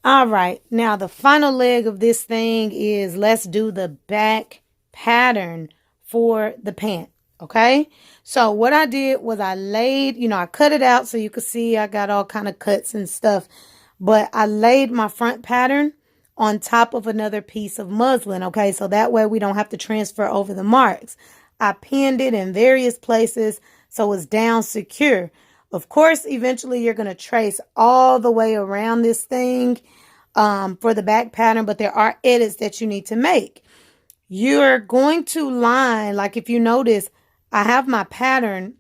All right, now the final leg of this thing is let's do the back pattern for the pant, okay? So what I did was I laid, I cut it out so you could see I got all kind of cuts and stuff, but I laid my front pattern on top of another piece of muslin, okay? So that way we don't have to transfer over the marks. I pinned it in various places so it's down secure. Of course, eventually you're going to trace all the way around this thing for the back pattern, but there are edits that you need to make. You're going to line, like if you notice, I have my pattern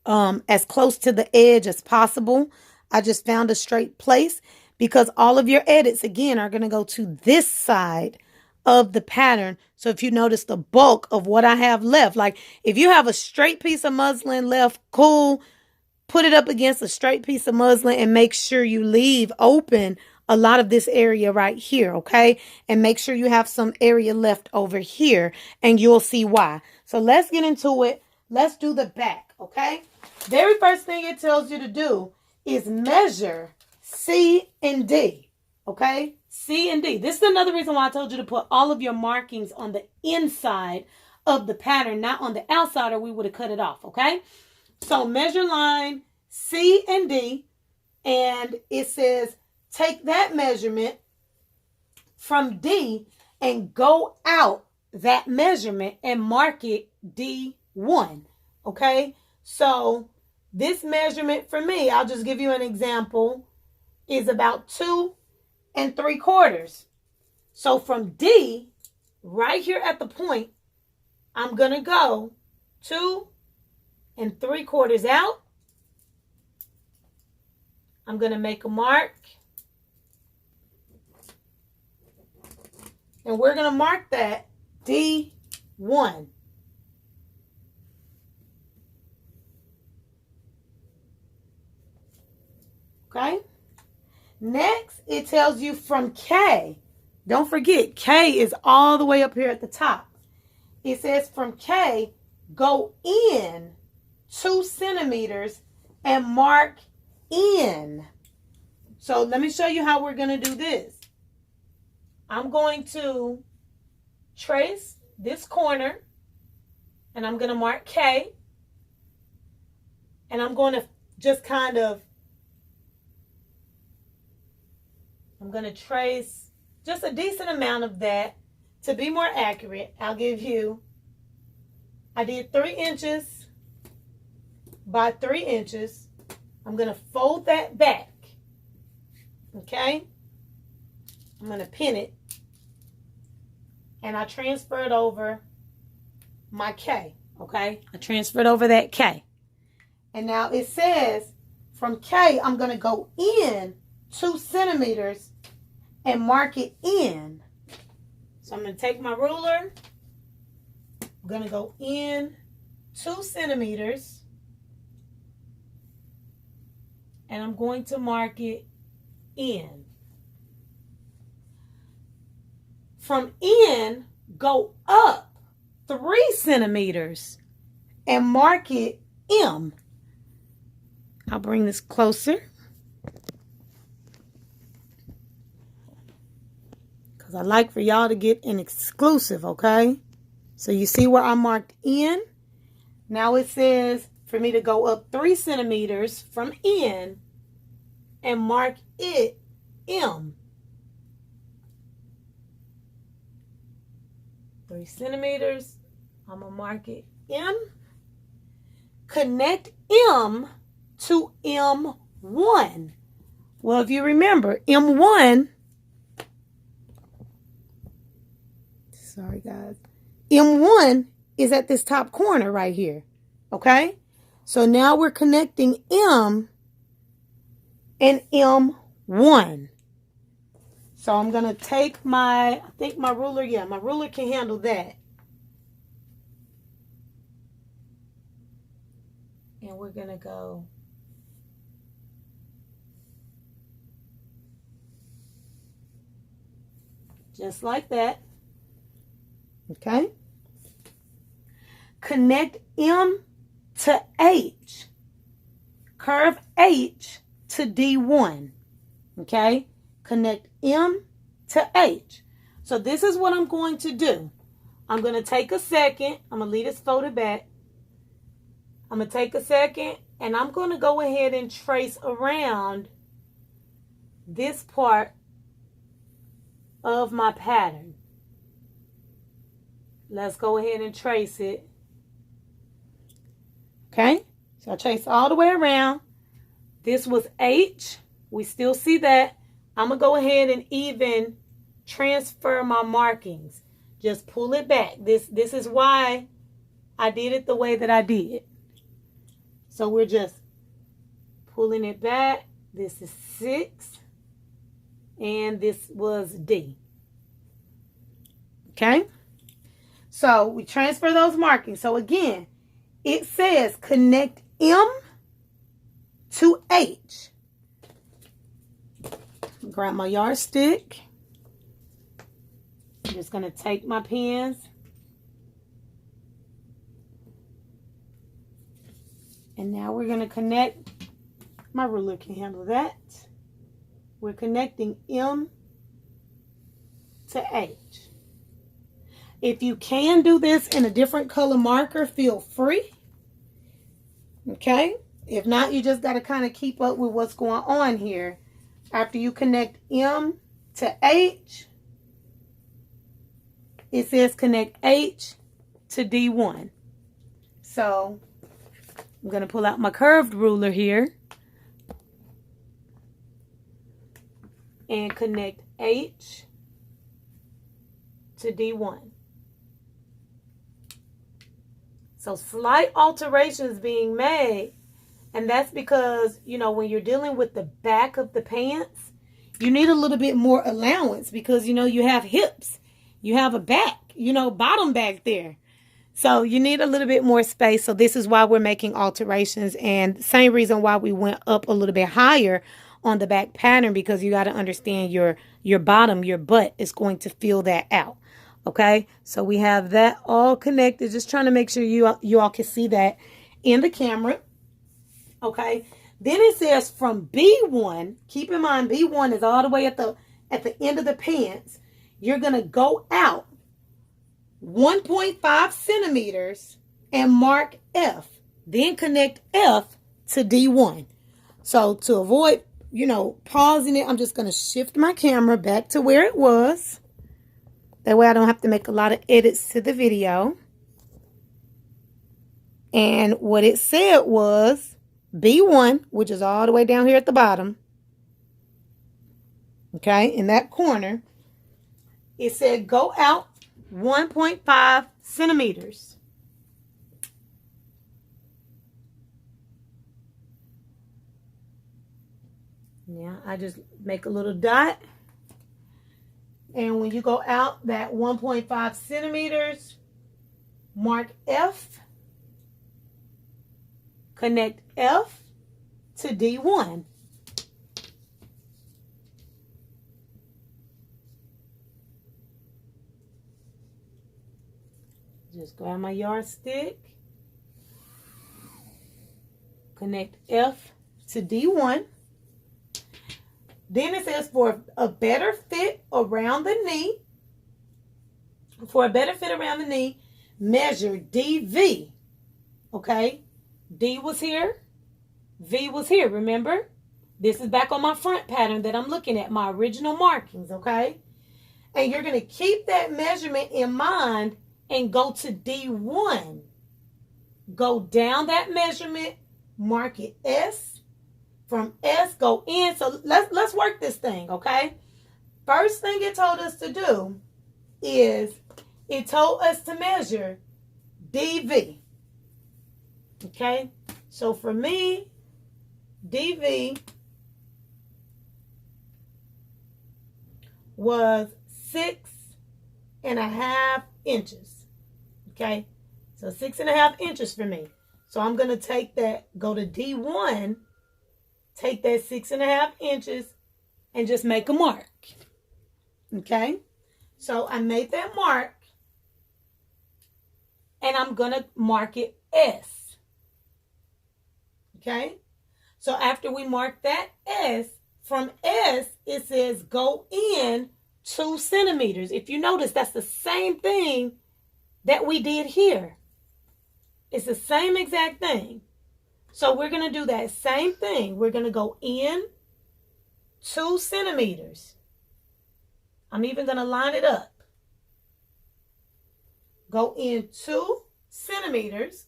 as close to the edge as possible. I just found a straight place because all of your edits, again, are going to go to this side of the pattern. So if you notice the bulk of what I have left, like if you have a straight piece of muslin left, cool. Put it up against a straight piece of muslin and make sure you leave open a lot of this area right here, okay? And make sure you have some area left over here and you'll see why. So let's get into it. Let's do the back, okay? Very first thing it tells you to do is measure C and D, okay? C and D. This is another reason why I told you to put all of your markings on the inside of the pattern, not on the outside, or we would have cut it off, okay? So measure line C and D, and it says take that measurement from D and go out that measurement and mark it D1, okay? So this measurement for me, I'll just give you an example, is about 2 3/4. So from D, right here at the point, I'm going to go 2 3/4 out. I'm going to make a mark. And we're going to mark that D1. Okay? Next, it tells you from K. Don't forget, K is all the way up here at the top. It says from K, go in 2 centimeters and mark in. So let me show you how we're going to do this. I'm going to trace this corner and I'm going to mark K. And I'm going to just I'm going to trace just a decent amount of that. To be more accurate, I'll give you, I did 3 inches by 3 inches. I'm going to fold that back. Okay? I'm going to pin it. And I transferred over my K. Okay? I transferred over that K. And now it says from K, I'm going to go in 2 centimeters and mark it in. So I'm going to take my ruler. I'm going to go in 2 centimeters. And I'm going to mark it in. From in, go up 3 centimeters and mark it M. I'll bring this closer. Because I like for y'all to get an exclusive, okay? So you see where I marked in? Now it says for me to go up 3 centimeters from in and mark it M. 3 centimeters. I'm going to mark it M. Connect M to M1. Well, if you remember, M1, sorry guys, M1 is at this top corner right here. Okay? So now we're connecting M and M1. So I'm going to take I think my ruler, yeah, my ruler can handle that. And we're going to go just like that. Okay? Connect M to H. Curve H to D1. Okay? connect M to H. So this is what I'm going to do. I'm going to take a second. I'm going to leave this folded back. I'm going to take a second and I'm going to go ahead and trace around this part of my pattern. Let's go ahead and trace it. Okay, so I traced all the way around. This was H. We still see that. I'm going to go ahead and even transfer my markings. Just pull it back. This is why I did it the way that I did. So we're just pulling it back. This is 6. And this was D. Okay? So we transfer those markings. So again, it says connect M to H. Grab my yardstick. I'm just going to take my pins. And now we're going to connect. My ruler can handle that. We're connecting M to H. If you can do this in a different color marker, feel free. Okay? If not, you just got to kind of keep up with what's going on here. After you connect M to H, it says connect H to D1. So I'm going to pull out my curved ruler here and connect H to D1. So slight alterations being made, and that's because, you know, when you're dealing with the back of the pants, you need a little bit more allowance because, you know, you have hips, you have a back, you know, bottom back there. So you need a little bit more space. So this is why we're making alterations, and same reason why we went up a little bit higher on the back pattern, because you got to understand your bottom, your butt is going to fill that out. Okay, so we have that all connected. Just trying to make sure you all can see that in the camera. Okay, then it says from B1. Keep in mind B1 is all the way at the end of the pants. You're gonna go out 1.5 centimeters and mark F. Then connect F to D1. So to avoid, you know, pausing it, I'm just gonna shift my camera back to where it was. That way I don't have to make a lot of edits to the video. And what it said was B1, which is all the way down here at the bottom. Okay, in that corner. It said go out 1.5 centimeters. Yeah, I just make a little dot. And when you go out that 1.5 centimeters, mark F, connect F to D1. Just grab my yardstick, connect F to D1. Then it says for a better fit around the knee. For a better fit around the knee, measure DV. Okay? D was here. V was here, remember? This is back on my front pattern that I'm looking at, my original markings, okay? And you're going to keep that measurement in mind and go to D1. Go down that measurement, mark it S. From S, go in. So let's work this thing, okay? First thing it told us to do is it told us to measure DV. Okay? So for me, DV was 6.5 inches. Okay? So 6.5 inches for me. So I'm going to take that, go to D1, take that 6.5 inches and just make a mark. Okay? So I made that mark and I'm going to mark it S. Okay? So after we mark that S, from S, it says go in 2 centimeters. If you notice, that's the same thing that we did here. It's the same exact thing. So we're going to do that same thing. We're going to go in 2 centimeters. I'm even going to line it up. Go in 2 centimeters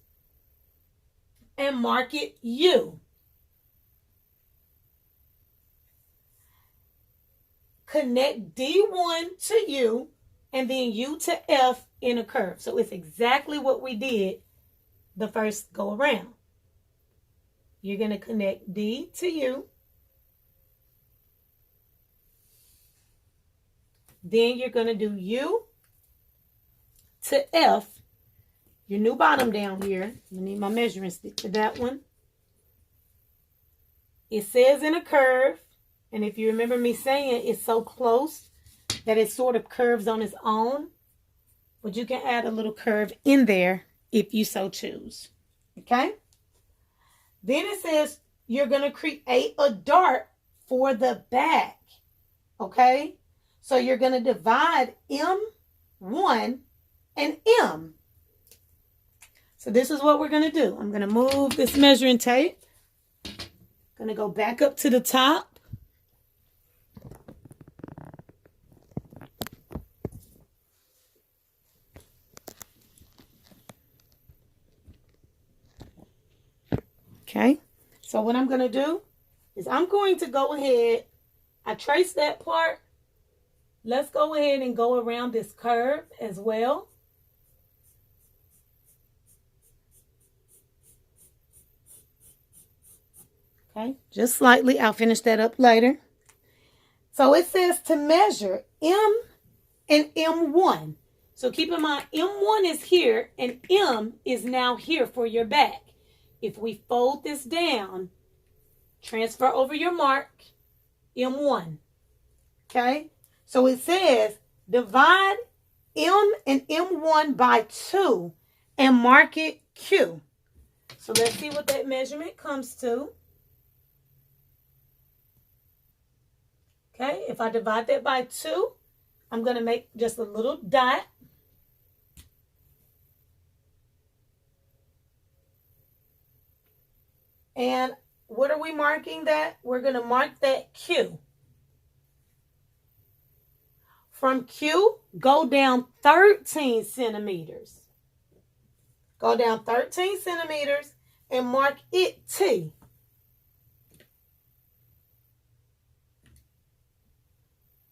and mark it U. Connect D1 to U and then U to F in a curve. So it's exactly what we did the first go around. You're going to connect D to U. Then you're going to do U to F. Your new bottom down here. I need my measuring stick for that one. It says in a curve. And if you remember me saying it's so close that it sort of curves on its own. But you can add a little curve in there if you so choose. Okay? Then it says you're going to create a dart for the back. Okay? So you're going to divide M1 and M. So this is what we're going to do. I'm going to move this measuring tape. Going to go back up to the top. Okay, so what I'm going to do is I'm going to go ahead. I traced that part. Let's go ahead and go around this curve as well. Okay, just slightly. I'll finish that up later. So it says to measure M and M1. So keep in mind, M1 is here and M is now here for your back. If we fold this down, transfer over your mark, M1. Okay? So it says divide M and M1 by 2 and mark it Q. So let's see what that measurement comes to. Okay, if I divide that by 2, I'm going to make just a little dot. And what are we marking that? We're going to mark that Q. From Q, go down 13 centimeters. Go down 13 centimeters and mark it T.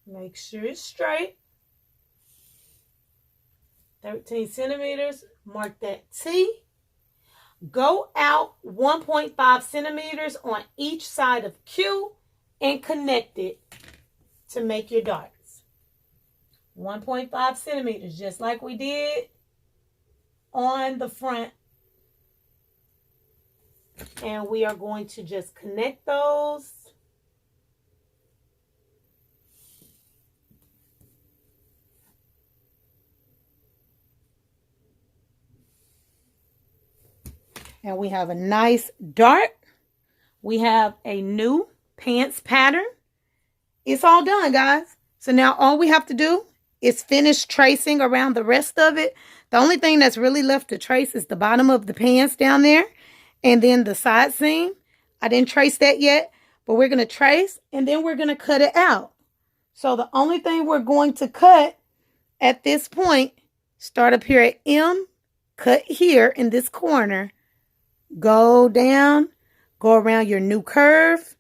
Make sure it's straight. 13 centimeters, mark that T. Go out 1.5 centimeters on each side of Q and connect it to make your darts. 1.5 centimeters, just like we did on the front. And we are going to just connect those. And we have a nice dart. We have a new pants pattern. It's all done, guys. So now all we have to do is finish tracing around the rest of it. The only thing that's really left to trace is the bottom of the pants down there. And then the side seam. I didn't trace that yet, but we're going to trace and then we're going to cut it out. So the only thing we're going to cut at this point, start up here at M, cut here in this corner. Go down, go around your new curve,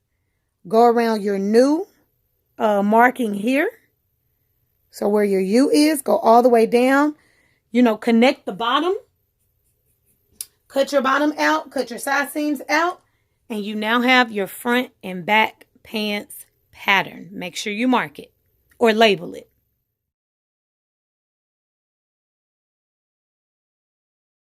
go around your new marking here. So where your U is, go all the way down. You know, connect the bottom. Cut your bottom out, cut your side seams out. And you now have your front and back pants pattern. Make sure you mark it or label it.